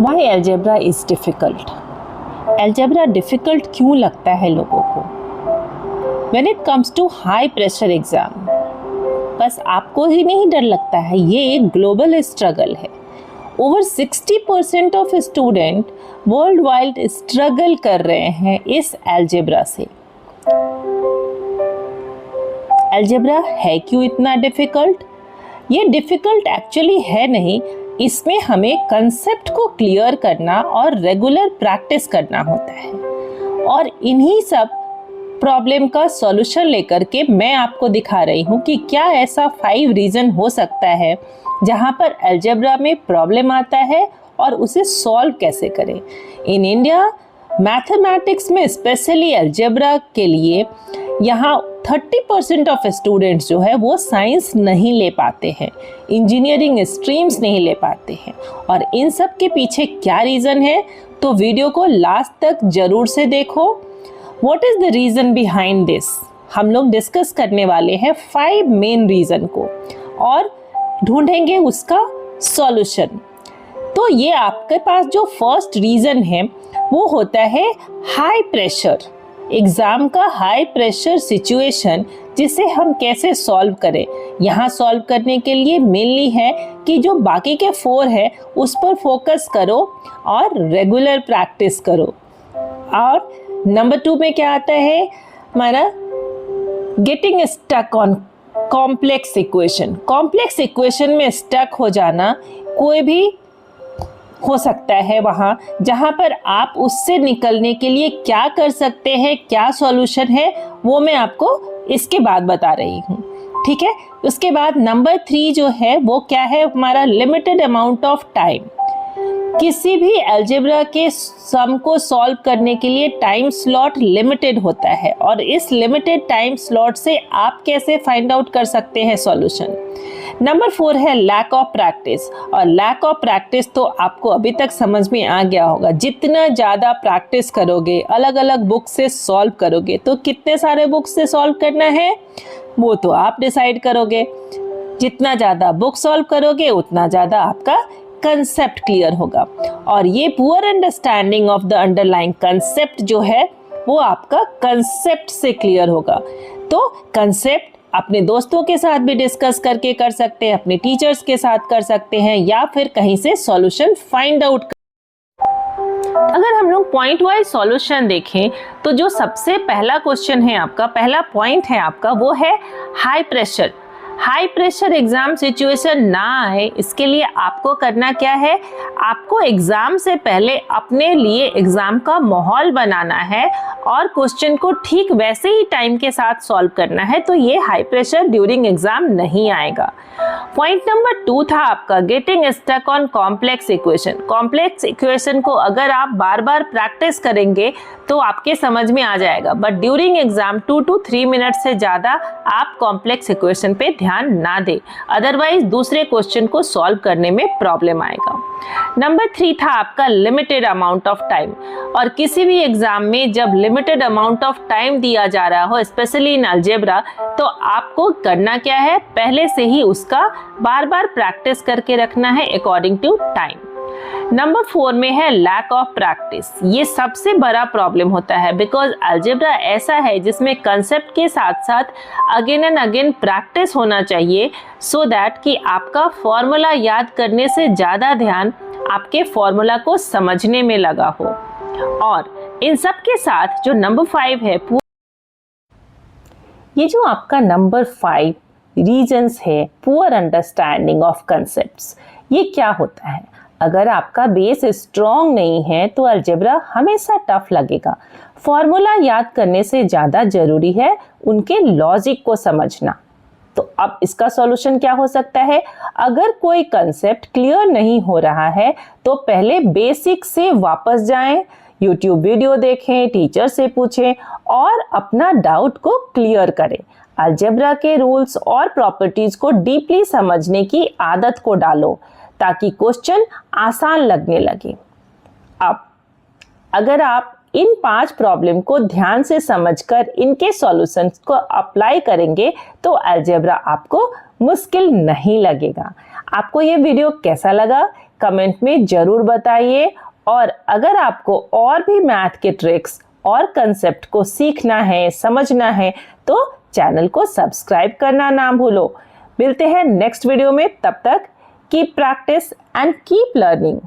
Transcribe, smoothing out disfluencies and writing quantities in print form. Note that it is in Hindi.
Why algebra is difficult? Algebra difficult क्यों लगता है लोगों को? When it comes to high pressure exam, बस आपको ही नहीं डर लगता है, ये एक ग्लोबल स्ट्रगल है। Over 60% of student world wide struggle कर रहे हैं इस अलजेब्रा से। अलजेब्रा है क्यों इतना डिफ़िकल्ट? ये डिफ़िकल्ट एक्चुअली है नहीं, इसमें हमें कंसेप्ट को क्लियर करना और रेगुलर प्रैक्टिस करना होता है। और इन्हीं सब प्रॉब्लम का सॉल्यूशन लेकर के मैं आपको दिखा रही हूँ कि क्या ऐसा 5 रीज़न हो सकता है जहाँ पर अलजेब्रा में प्रॉब्लम आता है और उसे सॉल्व कैसे करें। इन इंडिया मैथमेटिक्स में स्पेशली अलजेब्रा के लिए यहाँ 30% ऑफ स्टूडेंट्स जो है वो साइंस नहीं ले पाते हैं, इंजीनियरिंग स्ट्रीम्स नहीं ले पाते हैं। और इन सब के पीछे क्या रीज़न है, तो वीडियो को लास्ट तक ज़रूर से देखो। What is the reason behind this, हम लोग डिस्कस करने वाले हैं 5 मेन रीज़न को और ढूंढेंगे उसका सॉल्यूशन। तो ये आपके पास जो फर्स्ट रीज़न है वो होता है हाई प्रेशर, एग्ज़ाम का हाई प्रेशर सिचुएशन, जिसे हम कैसे सॉल्व करें। यहाँ सॉल्व करने के लिए मेनली है कि जो बाकी के 4 है उस पर फोकस करो और रेगुलर प्रैक्टिस करो। और नंबर 2 में क्या आता है हमारा, getting stuck on complex equation. Complex equation में स्टक हो जाना कोई भी हो सकता है वहाँ, जहाँ पर आप उससे निकलने के लिए क्या कर सकते हैं, क्या सॉल्यूशन है, वो मैं आपको इसके बाद बता रही हूँ। ठीक है, उसके बाद नंबर 3 जो है वो क्या है हमारा, लिमिटेड अमाउंट ऑफ टाइम। किसी भी अलजेब्रा के सम को सॉल्व करने के लिए टाइम स्लॉट लिमिटेड होता है और इस लिमिटेड टाइम स्लॉट से आप कैसे फाइंड आउट कर सकते हैं सॉल्यूशन। नंबर 4 है लैक ऑफ प्रैक्टिस, और लैक ऑफ प्रैक्टिस तो आपको अभी तक समझ में आ गया होगा। जितना ज़्यादा प्रैक्टिस करोगे, अलग अलग बुक से सॉल्व करोगे, तो कितने सारे बुक से सॉल्व करना है वो तो आप डिसाइड करोगे। जितना ज़्यादा बुक सॉल्व करोगे उतना ज़्यादा आपका कंसेप्ट क्लियर होगा। और ये poor understanding of the underlying concept जो है वो आपका कंसेप्ट से क्लियर होगा। तो कंसेप्ट अपने दोस्तों के साथ भी डिस्कस करके कर सकते हैं, अपने टीचर्स के साथ कर सकते हैं, या फिर कहीं से सॉल्यूशन फाइंड आउट कर। अगर हम लोग पॉइंट वाइज सॉल्यूशन देखें तो जो सबसे पहला क्वेश्चन है आपका, पहला पॉइंट है आपका, वो है high pressure. High pressure exam situation ना आए इसके लिए आपको करना क्या है, आपको एग्जाम से पहले अपने लिए एग्जाम का माहौल बनाना है और क्वेश्चन को ठीक वैसे ही टाइम के साथ सॉल्व करना है, तो ये हाई प्रेशर ड्यूरिंग एग्जाम नहीं आएगा। पॉइंट नंबर 2 था आपका getting stuck on complex equation. Complex equation को अगर आप बार बार प्रैक्टिस करेंगे तो आपके समझ में आ जाएगा, but during exam 2 to 3 minute से ज़्यादा आप कॉम्प्लेक्स इक्वेशन पे ध्यान ना दें, अदरवाइज दूसरे क्वेश्चन को सॉल्व करने में प्रॉब्लम आएगा। नंबर 3 था आपका लिमिटेड अमाउंट ऑफ टाइम, और किसी भी एग्जाम में जब लिमिटेड अमाउंट ऑफ टाइम दिया जा रहा हो, स्पेशली इन अलजेब्रा, तो आपको करना क्या है, पहले से ही उसका बार बार प्रैक्टिस करके रखना है अकॉर्डिंग टू टाइम। नंबर 4 में है लैक ऑफ प्रैक्टिस। ये सबसे बड़ा प्रॉब्लम होता है, बिकॉज अलजेब्रा ऐसा है जिसमें कंसेप्ट के साथ साथ अगेन एंड अगेन प्रैक्टिस होना चाहिए, सो दैट कि आपका फॉर्मूला याद करने से ज़्यादा ध्यान आपके फॉर्मूला को समझने में लगा हो। और इन सब के साथ जो नंबर 5 है, ये जो आपका नंबर 5 रीजंस है, पुअर अंडरस्टैंडिंग ऑफ कंसेप्ट्स, ये क्या होता है। अगर आपका बेस स्ट्रॉन्ग नहीं है तो अलजेब्रा हमेशा टफ लगेगा। फॉर्मूला याद करने से ज़्यादा ज़रूरी है उनके लॉजिक को समझना। तो अब इसका सॉल्यूशन क्या हो सकता है, अगर कोई कंसेप्ट क्लियर नहीं हो रहा है तो पहले बेसिक से वापस जाएं, यूट्यूब वीडियो देखें, टीचर से पूछें और अपना डाउट को क्लियर करें। अलजेब्रा के रूल्स और प्रॉपर्टीज़ को डीपली समझने की आदत को डालो ताकि क्वेश्चन आसान लगने लगे। अब अगर आप इन 5 प्रॉब्लम को ध्यान से समझकर इनके सॉल्यूशंस को अप्लाई करेंगे तो अलजेब्रा आपको मुश्किल नहीं लगेगा। आपको ये वीडियो कैसा लगा कमेंट में ज़रूर बताइए। और अगर आपको और भी मैथ के ट्रिक्स और कंसेप्ट को सीखना है, समझना है, तो चैनल को सब्सक्राइब करना ना भूलो। मिलते हैं नेक्स्ट वीडियो में, तब तक keep practice and keep learning.